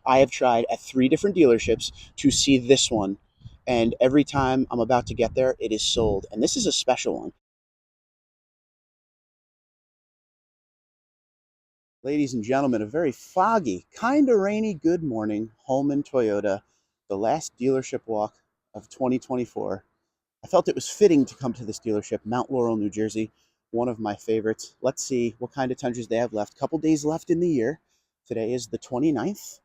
I have tried at 3 different dealerships to see this one, and every time I'm about to get there, it is sold. And this is a special one. Ladies and gentlemen, a very foggy, kind of rainy good morning, Holman Toyota, the last dealership walk of 2024. I felt it was fitting to come to this dealership, Mount Laurel, New Jersey, one of my favorites. Let's see what kind of Tundras they have left. Couple days left in the year. Today is the 29th.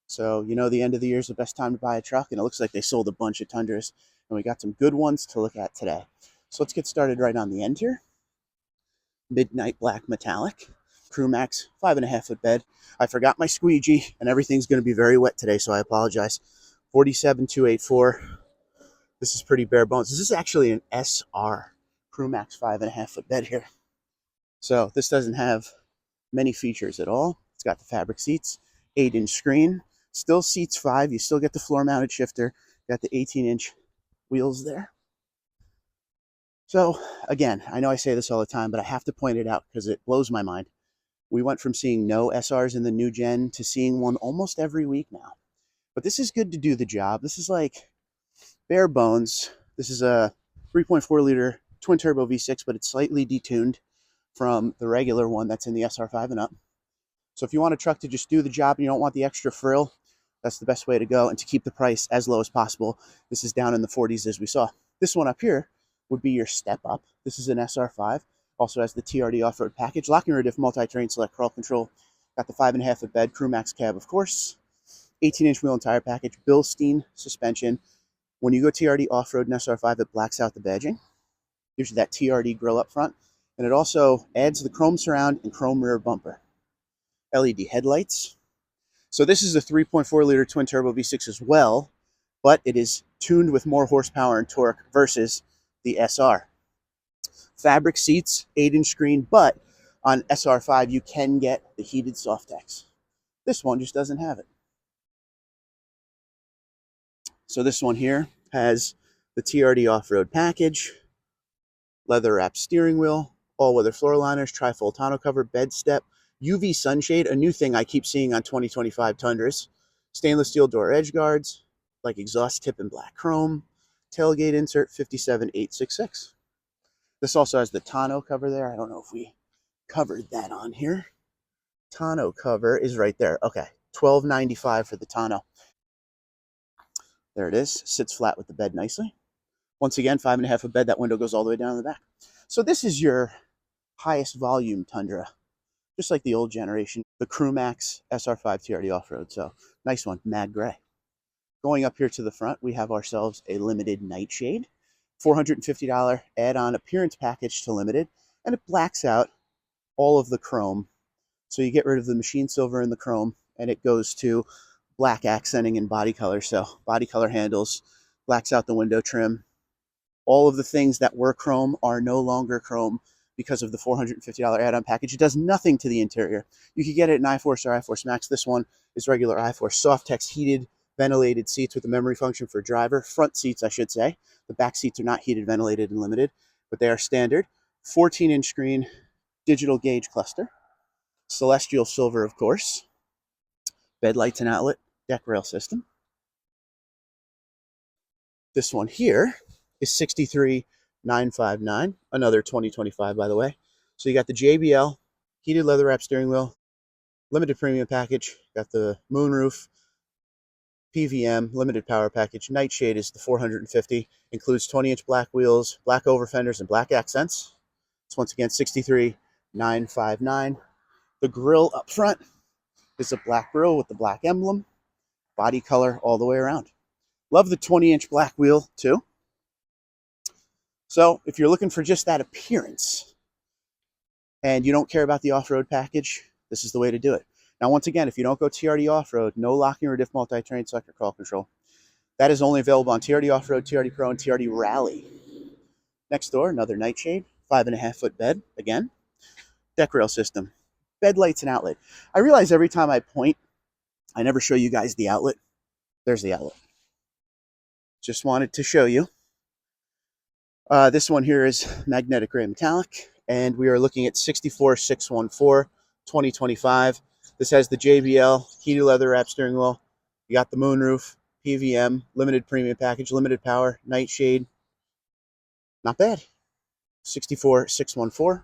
So, you know, the end of the year is the best time to buy a truck, and it looks like they sold a bunch of Tundras, and we got some good ones to look at today. So let's get started right on the end here. Midnight Black Metallic, Crew Max, 5.5-foot bed. I forgot my squeegee, and everything's going to be very wet today, so I apologize. 47,284. This is pretty bare bones. This is actually an SR Crew Max 5.5-foot bed here. So this doesn't have many features at all. It's got the fabric seats, 8-inch screen, still seats 5. You still get the floor-mounted shifter. Got the 18-inch wheels there. So again, I know I say this all the time, but I have to point it out because it blows my mind. We went from seeing no SRs in the new gen to seeing one almost every week now. But this is good to do the job. This is like bare bones. This is a 3.4-liter twin-turbo V6, but it's slightly detuned from the regular one that's in the SR5 and up. So if you want a truck to just do the job and you don't want the extra frill, that's the best way to go. And to keep the price as low as possible, this is down in the 40s as we saw. This one up here would be your step up. This is an SR5. Also has the TRD off-road package, locking rear diff, multi-terrain select crawl control. Got the 5.5-foot bed, Crew Max cab, of course. 18-inch wheel and tire package, Bilstein suspension. When you go TRD off-road in SR5, it blacks out the badging. Gives you that TRD grill up front. And it also adds the chrome surround and chrome rear bumper. LED headlights. So this is a 3.4-liter twin-turbo V6 as well, but it is tuned with more horsepower and torque versus the SR. Fabric seats, 8-inch screen, but on SR5 you can get the heated Softex. This one just doesn't have it. So this one here has the TRD off-road package, leather wrapped steering wheel, all-weather floor liners, trifold tonneau cover, bed step, UV sunshade, a new thing I keep seeing on 2025 Tundras, stainless steel door edge guards, like exhaust tip in black chrome, tailgate insert 57866. This also has the tonneau cover there. I don't know if we covered that on here. Tonneau cover is right there. Okay, $12.95 for the tonneau. There it is. Sits flat with the bed nicely. Once again, 5.5-foot bed. That window goes all the way down in the back. So this is your highest volume Tundra, just like the old generation, the Crew Max SR5 TRD off-road. So nice one, mad gray. Going up here to the front, we have ourselves a limited Nightshade, $450 add-on appearance package to limited, and it blacks out all of the chrome. So you get rid of the machine silver and the chrome, and it goes to black accenting and body color. So body color handles, blacks out the window trim. All of the things that were chrome are no longer chrome because of the $450 add-on package. It does nothing to the interior. You could get it in iForce or iForce Max. This one is regular iForce. Softex heated, ventilated seats with a memory function for driver. Front seats, I should say. The back seats are not heated, ventilated, and limited, but they are standard. 14-inch screen, digital gauge cluster. Celestial silver, of course. Bed lights and outlet, deck rail system. This one here is $63,959, another 2025, by the way. So you got the JBL, heated leather wrap steering wheel, limited premium package, got the moonroof, PVM, limited power package. Nightshade is the 450, includes 20-inch black wheels, black over fenders, and black accents. It's once again $63,959. The grille up front is a black grille with the black emblem, body color all the way around. Love the 20-inch black wheel too. So if you're looking for just that appearance and you don't care about the off-road package, this is the way to do it. Now, once again, if you don't go TRD off-road, no locking or diff multi-terrain selector crawl control. That is only available on TRD off-road, TRD Pro, and TRD Rally. Next door, another Nightshade, 5.5-foot bed, again. Deck rail system, bed lights and outlet. I realize every time I point, I never show you guys the outlet. There's the outlet. Just wanted to show you. This one here is magnetic gray metallic, and we are looking at 64,614, 2025. This has the JBL heated leather wrap steering wheel, You got the moonroof, PVM, limited premium package, limited power, Nightshade. Not bad. 64614.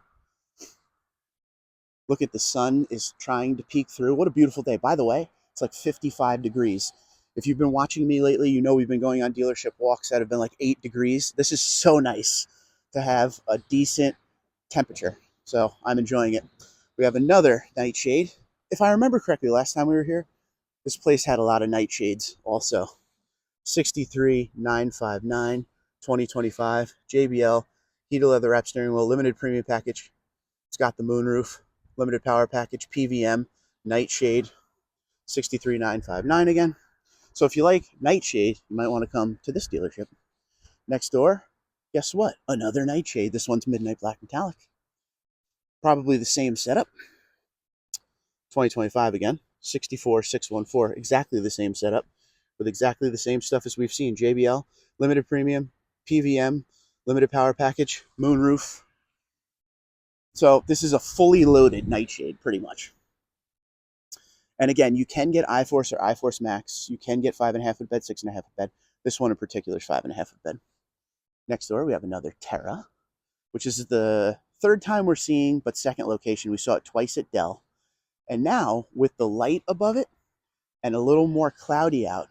Look at the sun is trying to peek through. What a beautiful day. By the way, it's like 55 degrees. If you've been watching me lately, you know we've been going on dealership walks that have been like 8 degrees. This is so nice to have a decent temperature. So I'm enjoying it. We have another Nightshade. If I remember correctly, last time we were here, this place had a lot of Nightshades also. 63959, 2025, JBL, heated leather wrap steering wheel, limited premium package. It's got the moonroof, limited power package, PVM, Nightshade, 63959 again. So if you like Nightshade, you might want to come to this dealership. Next door, guess what? Another Nightshade. This one's midnight black metallic. Probably the same setup. 2025 again, 64614. Exactly the same setup with exactly the same stuff as we've seen. JBL, limited premium, PVM, limited power package, moonroof. So this is a fully loaded Nightshade, pretty much. And again, you can get iForce or iForce Max. You can get 5.5 foot bed, 6.5 foot bed. This one in particular is 5.5 foot bed. Next door, we have another Terra, which is the third time we're seeing, but second location. We saw it twice at Dell. And now, with the light above it and a little more cloudy out,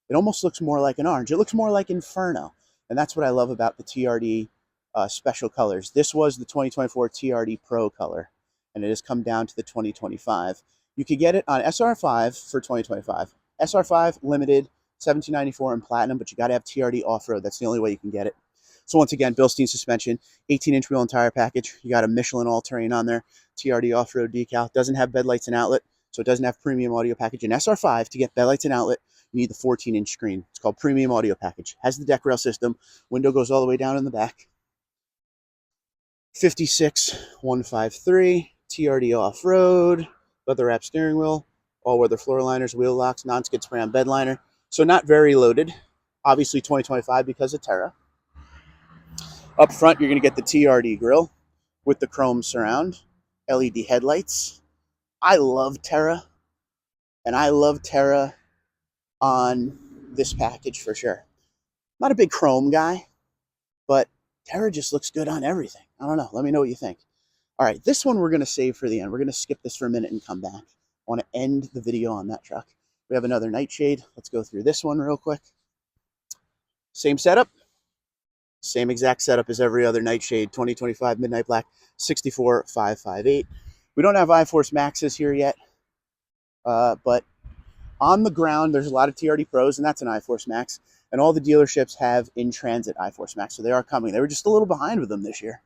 it almost looks more like an orange. It looks more like Inferno. And that's what I love about the TRD special colors. This was the 2024 TRD Pro color, and it has come down to the 2025. You could get it on SR5 for 2025. SR5 limited, $17.94 in platinum, but you got to have TRD off-road. That's the only way you can get it. So once again, Bilstein suspension, 18-inch wheel and tire package. You got a Michelin all-terrain on there, TRD off-road decal. Doesn't have bed lights and outlet, so it doesn't have premium audio package. In SR5, to get bed lights and outlet, you need the 14-inch screen. It's called premium audio package. Has the deck rail system. Window goes all the way down in the back. 56153, TRD off-road, leather wrap steering wheel, all-weather floor liners, wheel locks, non-skid spray on bed liner. So not very loaded. Obviously 2025 because of Terra. Up front, you're going to get the TRD grille with the chrome surround, LED headlights. I love Terra, and I love Terra on this package for sure. Not a big chrome guy, but Terra just looks good on everything. I don't know. Let me know what you think. All right, this one we're going to save for the end. We're going to skip this for a minute and come back. I want to end the video on that truck. We have another Nightshade. Let's go through this one real quick. Same setup. Same exact setup as every other Nightshade. 2025 Midnight Black, 64558. We don't have iForce Maxes here yet, but on the ground, there's a lot of TRD Pros, and that's an iForce Max. And all the dealerships have in-transit iForce Max, so they are coming. They were just a little behind with them this year.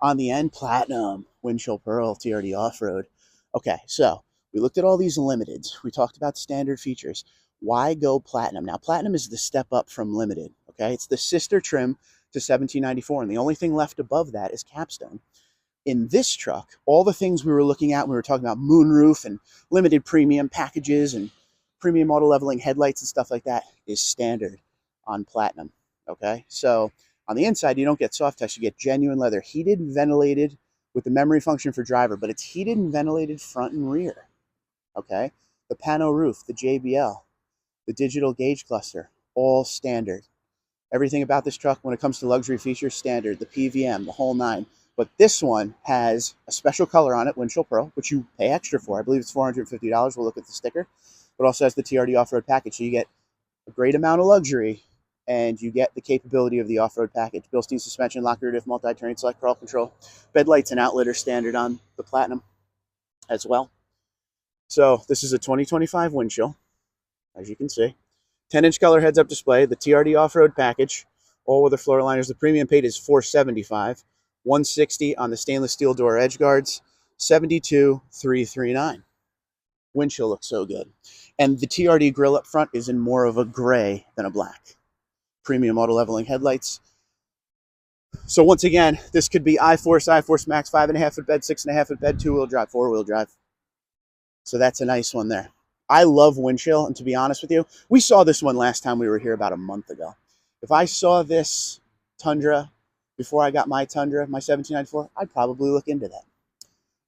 On the end, Platinum, Windshield Pearl, TRD Off-Road. Okay, so we looked at all these limiteds. We talked about standard features. Why go Platinum? Now, Platinum is the step up from limited, okay? It's the sister trim to 1794, and the only thing left above that is capstone. In this truck, all the things we were looking at when we were talking about moonroof and limited premium packages and premium auto leveling headlights and stuff like that is standard on Platinum, okay? So on the inside, you don't get soft touch. You get genuine leather, heated and ventilated with the memory function for driver, but it's heated and ventilated front and rear, okay? The pano roof, the JBL, the digital gauge cluster, all standard. Everything about this truck when it comes to luxury features, standard. The PVM, the whole nine. But this one has a special color on it, Windshield Pearl, which you pay extra for. I believe it's $450. We'll look at the sticker. But also has the TRD off-road package. So you get a great amount of luxury, and you get the capability of the off-road package. Bilstein suspension, locker diff, multi-terrain, select crawl control. Bed lights and outlet are standard on the Platinum as well. So this is a 2025 windshield, as you can see. 10-inch color heads-up display, the TRD off-road package, all-weather floor liners. The premium paid is $475, $160 on the stainless steel door edge guards, $72,339. Windshield looks so good. And the TRD grille up front is in more of a gray than a black. Premium auto leveling headlights. So once again, this could be iForce Max, 5.5 foot bed, 6.5 foot bed, 2-wheel drive, 4-wheel drive. So that's a nice one there. I love windshield, and to be honest with you, we saw this one last time we were here about a month ago. If I saw this Tundra before I got my Tundra, my 1794, I'd probably look into that.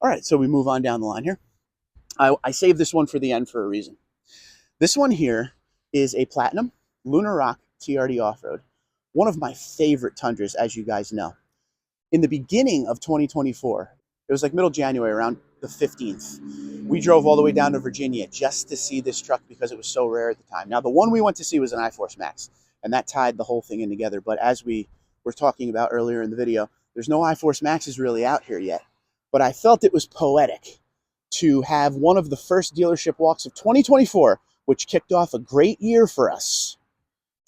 All right, so we move on down the line here. I saved this one for the end for a reason. This one here is a Platinum Lunar Rock TRD Off-Road. One of my favorite Tundras, as you guys know. In the beginning of 2024, it was like middle January, around the 15th, we drove all the way down to Virginia just to see this truck because it was so rare at the time. Now, the one we went to see was an iForce Max, and that tied the whole thing in together. But as we were talking about earlier in the video, there's no iForce Maxes really out here yet. But I felt it was poetic to have one of the first dealership walks of 2024, which kicked off a great year for us,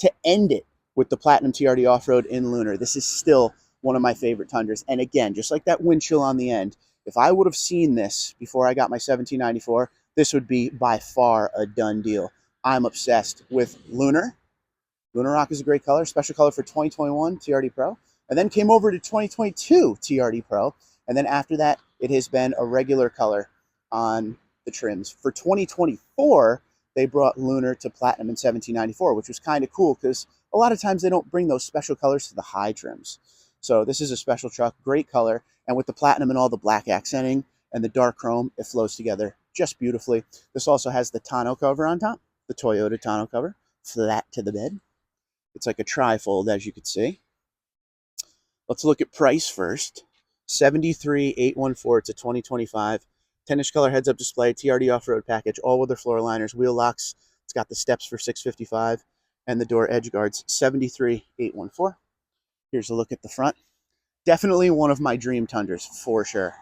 to end it with the Platinum TRD Off-Road in Lunar. This is still one of my favorite Tundras. And again, just like that wind chill on the end, if I would have seen this before I got my 1794, this would be by far a done deal. I'm obsessed with Lunar. Lunar Rock is a great color, special color for 2021 TRD Pro, and then came over to 2022 TRD Pro. And then after that, it has been a regular color on the trims. For 2024, they brought Lunar to Platinum in 1794, which was kind of cool because a lot of times they don't bring those special colors to the high trims. So this is a special truck, great color, and with the Platinum and all the black accenting and the dark chrome, it flows together just beautifully. This also has the tonneau cover on top, the Toyota tonneau cover, flat to the bed. It's like a tri-fold, as you can see. Let's look at price first. $73,814. It's a 2025 10-inch color heads-up display, TRD off-road package, all-weather floor liners, wheel locks. It's got the steps for $655 and the door edge guards. $73,814. Here's a look at the front. Definitely one of my dream Tundras, for sure.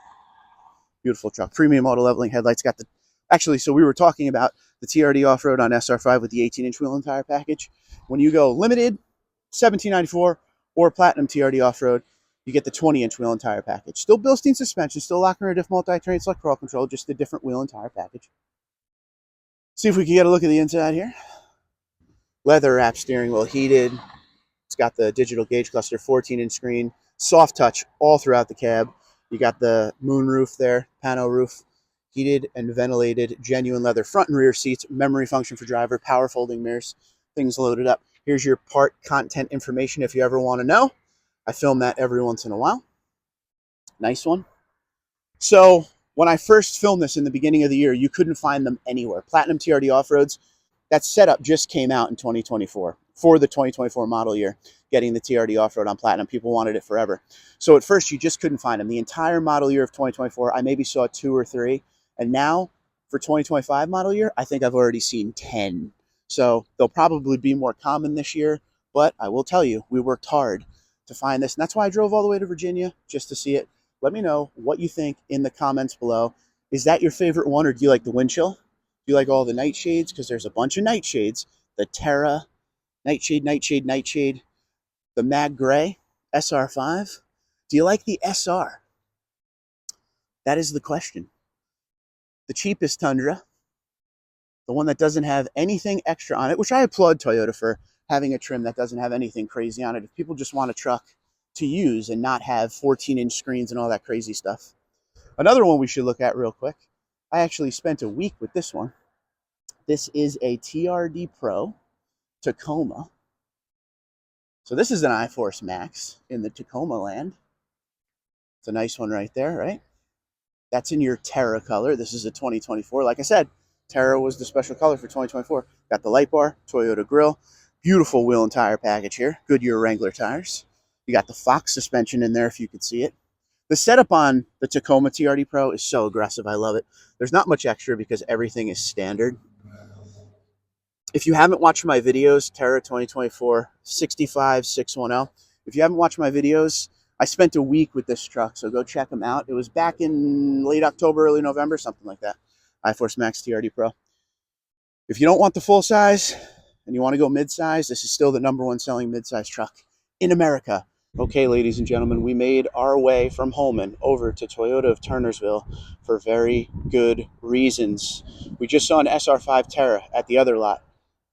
Beautiful truck. Premium auto leveling headlights. Got the... Actually, so we were talking about the TRD off-road on SR5 with the 18-inch wheel and tire package. When you go limited, 1794, or Platinum TRD off-road, you get the 20-inch wheel and tire package. Still Bilstein suspension, still locker and diff multi-terrain select crawl control, just a different wheel and tire package. See if we can get a look at the inside here. Leather wrap steering wheel, heated. It's got the digital gauge cluster, 14-inch screen, soft touch all throughout the cab. You got the moon roof there, pano roof, heated and ventilated, genuine leather front and rear seats, memory function for driver, power folding mirrors, things loaded up. Here's your part content information if you ever want to know. I film that every once in a while. Nice one. So when I first filmed this in the beginning of the year, you couldn't find them anywhere. Platinum TRD Off-Roads, that setup just came out in 2024 for the 2024 model year, getting the TRD Off-Road on Platinum. People wanted it forever. So at first, you just couldn't find them. The entire model year of 2024, I maybe saw 2 or 3. And now for 2025 model year, I think I've already seen 10. So they'll probably be more common this year. But I will tell you, we worked hard to find this. And that's why I drove all the way to Virginia just to see it. Let me know what you think in the comments below. Is that your favorite one, or do you like the wind chill? Do you like all the Nightshades? Because there's a bunch of Nightshades. The Terra, Nightshade, Nightshade, Nightshade. The Mag Gray, SR5. Do you like the SR? That is the question. The cheapest Tundra, the one that doesn't have anything extra on it, which I applaud Toyota for having a trim that doesn't have anything crazy on it. If people just want a truck to use and not have 14-inch screens and all that crazy stuff. Another one we should look at real quick. I actually spent a week with this one. This is a TRD Pro Tacoma. So this is an iForce Max in the Tacoma land. It's a nice one right there, right? That's in your Terra color. This is a 2024. Like I said, Terra was the special color for 2024. Got the light bar, Toyota grill, beautiful wheel and tire package here. Goodyear Wrangler tires. You got the Fox suspension in there if you could see it. The setup on the Tacoma TRD Pro is so aggressive. I love it. There's not much extra because everything is standard. If you haven't watched my videos, Terra 2024, 65610. If you haven't watched my videos, I spent a week with this truck, so go check them out. It was back in late October, early November, something like that. iForce Max TRD Pro. If you don't want the full size and you want to go mid-size, this is still the #1 selling mid-size truck in America. Okay, ladies and gentlemen, we made our way from Holman over to Toyota of Turnersville for very good reasons. We just saw an SR5 Terra at the other lot.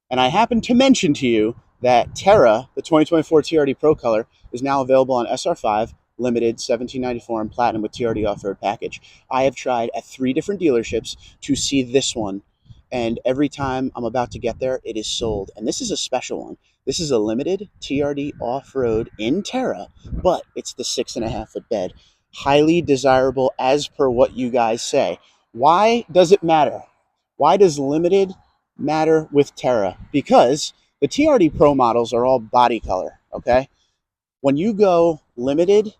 And I happened to mention to you that Terra, the 2024 TRD Pro color, is now available on SR5, limited, $1794, and Platinum with TRD off-road package. I have tried at 3 different dealerships to see this one, and every time I'm about to get there, it is sold. And this is a special one. This is a limited TRD off-road in Terra, but it's the 6.5-foot bed. Highly desirable as per what you guys say. Why does it matter? Why does limited matter with Terra because the TRD Pro models are all body color, okay? When you go limited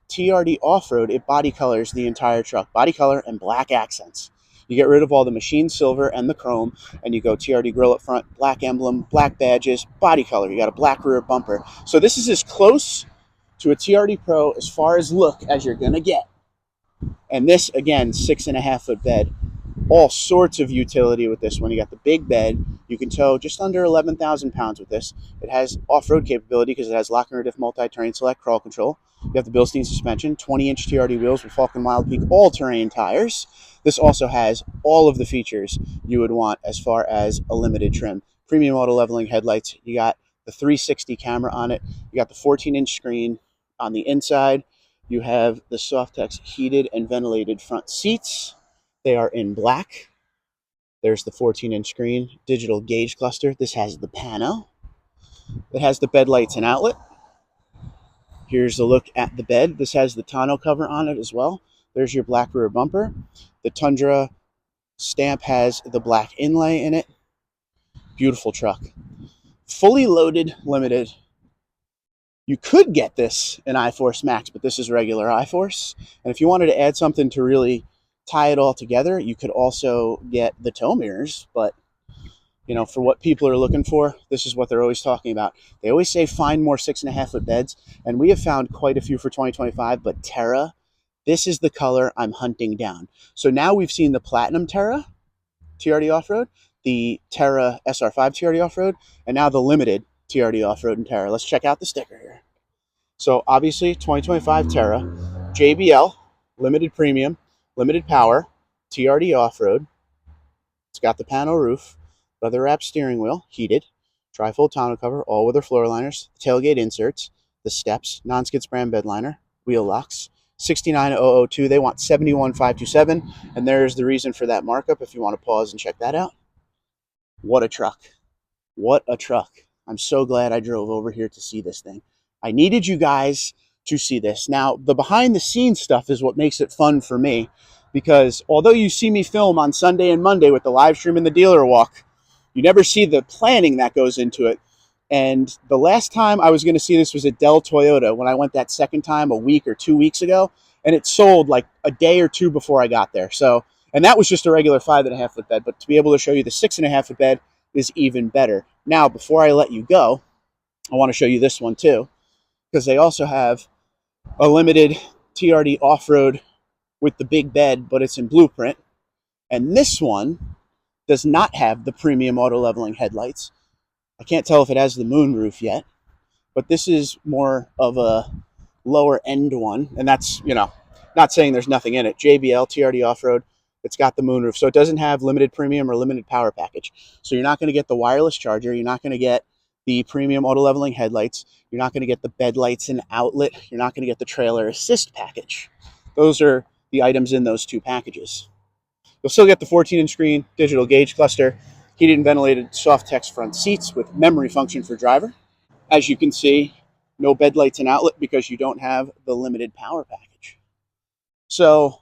TRD off-road, it body colors the entire truck. Body color and black accents. You get rid of all the machined silver and the chrome, and you go TRD grill up front, black emblem, black badges, body color. You got a black rear bumper. So this is as close to a TRD Pro as far as look as you're going to get. And this, again, 6.5-foot bed. All sorts of utility with this one. You got the big bed. You can tow just under 11,000 pounds with this. It has off-road capability because it has lock and rediff multi-terrain select crawl control. You have the Bilstein suspension, 20-inch TRD wheels with Falcon Wild Peak all-terrain tires. This also has all of the features you would want as far as a limited trim. Premium auto leveling headlights. You got the 360 camera on it. You got the 14-inch screen on the inside. You have the Softex heated and ventilated front seats. They are in black. There's the 14-inch screen, digital gauge cluster. This has the pano. It has the bed lights and outlet. Here's a look at the bed. This has the tonneau cover on it as well. There's your black rear bumper. The Tundra stamp has the black inlay in it. Beautiful truck. Fully loaded, limited. You could get this in iForce Max, but this is regular iForce. And if you wanted to add something to really tie it all together, you could also get the tow mirrors. But, you know, for what people are looking for, this is what they're always talking about. They always say find more 6.5-foot beds, and we have found quite a few for 2025, but Terra, this is the color I'm hunting down. So now we've seen the Platinum Terra TRD Off-Road, the Terra SR5 TRD Off-Road, and now the limited TRD Off-Road in Terra. Let's check out the sticker here. So obviously 2025 Terra, JBL, limited premium, limited power, TRD off-road. It's got the pano roof, leather wrapped steering wheel, heated, trifold tonneau cover, all weather floor liners, tailgate inserts, the steps, non-skid spray bed liner, wheel locks, 69002. They want 71527, and there's the reason for that markup if you want to pause and check that out. What a truck. What a truck. I'm so glad I drove over here to see this thing. I needed you guys to see this. Now, the behind the scenes stuff is what makes it fun for me, because although you see me film on Sunday and Monday with the live stream and the dealer walk, you never see the planning that goes into it. And the last time I was going to see this was at Dell Toyota when I went that second time a week or 2 weeks ago, and it sold like a day or two before I got there. So, and that was just a regular 5.5-foot bed, but to be able to show you the 6.5-foot bed is even better. Now, before I let you go, I want to show you this one too, because they also have a limited TRD off-road with the big bed, but it's in blueprint. And this one does not have the premium auto leveling headlights. I can't tell if it has the moon roof yet, but this is more of a lower end one. And that's, you know, not saying there's nothing in it. JBL TRD off-road. It's got the moon roof. So it doesn't have limited premium or limited power package. So you're not going to get the wireless charger. You're not going to get the premium auto leveling headlights. You're not going to get the bed lights and outlet. You're not going to get the trailer assist package. Those are the items in those two packages. You'll still get the 14-inch screen, digital gauge cluster, heated and ventilated Softex front seats with memory function for driver. As you can see, no bed lights and outlet because you don't have the limited power package. So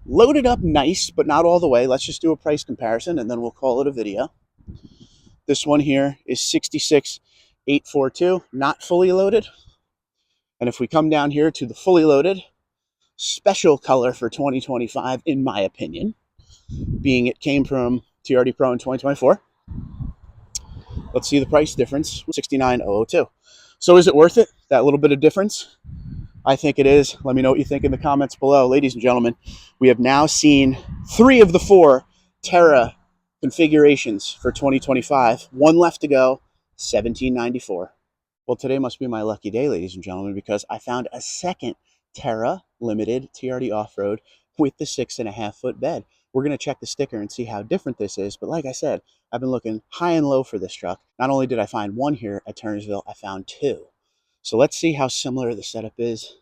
loaded up nice, but not all the way. Let's just do a price comparison and then we'll call it a video. This one here is $66,842, not fully loaded. And if we come down here to the fully loaded, special color for 2025, in my opinion, being it came from TRD Pro in 2024. Let's see the price difference, $69,002. So is it worth it, that little bit of difference? I think it is. Let me know what you think in the comments below. Ladies and gentlemen, we have now seen 3 of the 4 Terra configurations for 2025. One left to go, $17.94. Well, today must be my lucky day, ladies and gentlemen, because I found a second Terra Limited TRD Off-Road with the 6.5-foot bed. We're going to check the sticker and see how different this is. But like I said, I've been looking high and low for this truck. Not only did I find one here at Turnersville, I found 2. So let's see how similar the setup is.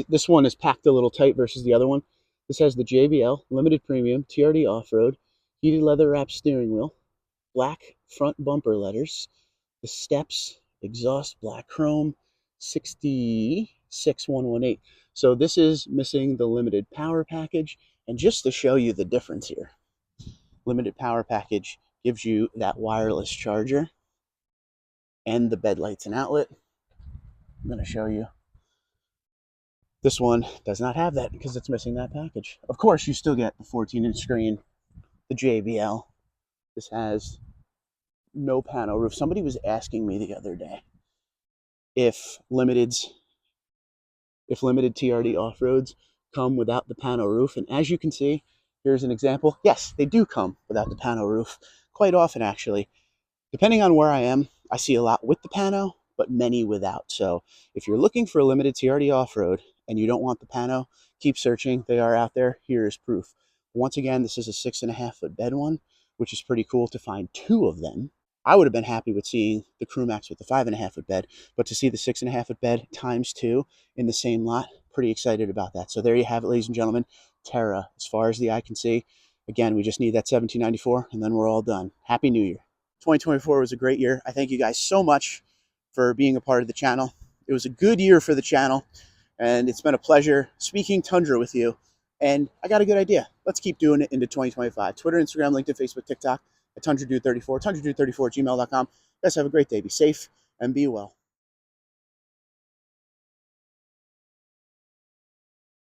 This one is packed a little tight versus the other one. This has the JBL Limited Premium TRD Off-Road, heated leather wrapped steering wheel, black front bumper letters, the steps, exhaust black chrome, 66118. So this is missing the limited power package. And just to show you the difference here, limited power package gives you that wireless charger and the bed lights and outlet. I'm going to show you. This one does not have that because it's missing that package. Of course, you still get the 14-inch screen, the JBL. This has no panel roof. Somebody was asking me the other day if limited TRD off-roads come without the panel roof. And as you can see, here's an example. Yes, they do come without the panel roof. Quite often, actually. Depending on where I am, I see a lot with the pano, but many without. So if you're looking for a limited TRD off-road and you don't want the pano, keep searching. They are out there. Here is proof. Once again, this is a 6.5 foot bed one, which is pretty cool to find two of them. I would have been happy with seeing the Crew Max with the 5.5 foot bed, but to see the 6.5 foot bed times two in the same lot, pretty excited about that. So there you have it, ladies and gentlemen. Terra, as far as the eye can see. Again, we just need that 1794, and then we're all done. Happy New Year. 2024 was a great year. I thank you guys so much for being a part of the channel. It was a good year for the channel, and it's been a pleasure speaking Tundra with you. And I got a good idea. Let's keep doing it into 2025. Twitter, Instagram, LinkedIn, Facebook, TikTok at TundraDude34, TundraDude34 at gmail.com. You guys have a great day. Be safe and be well.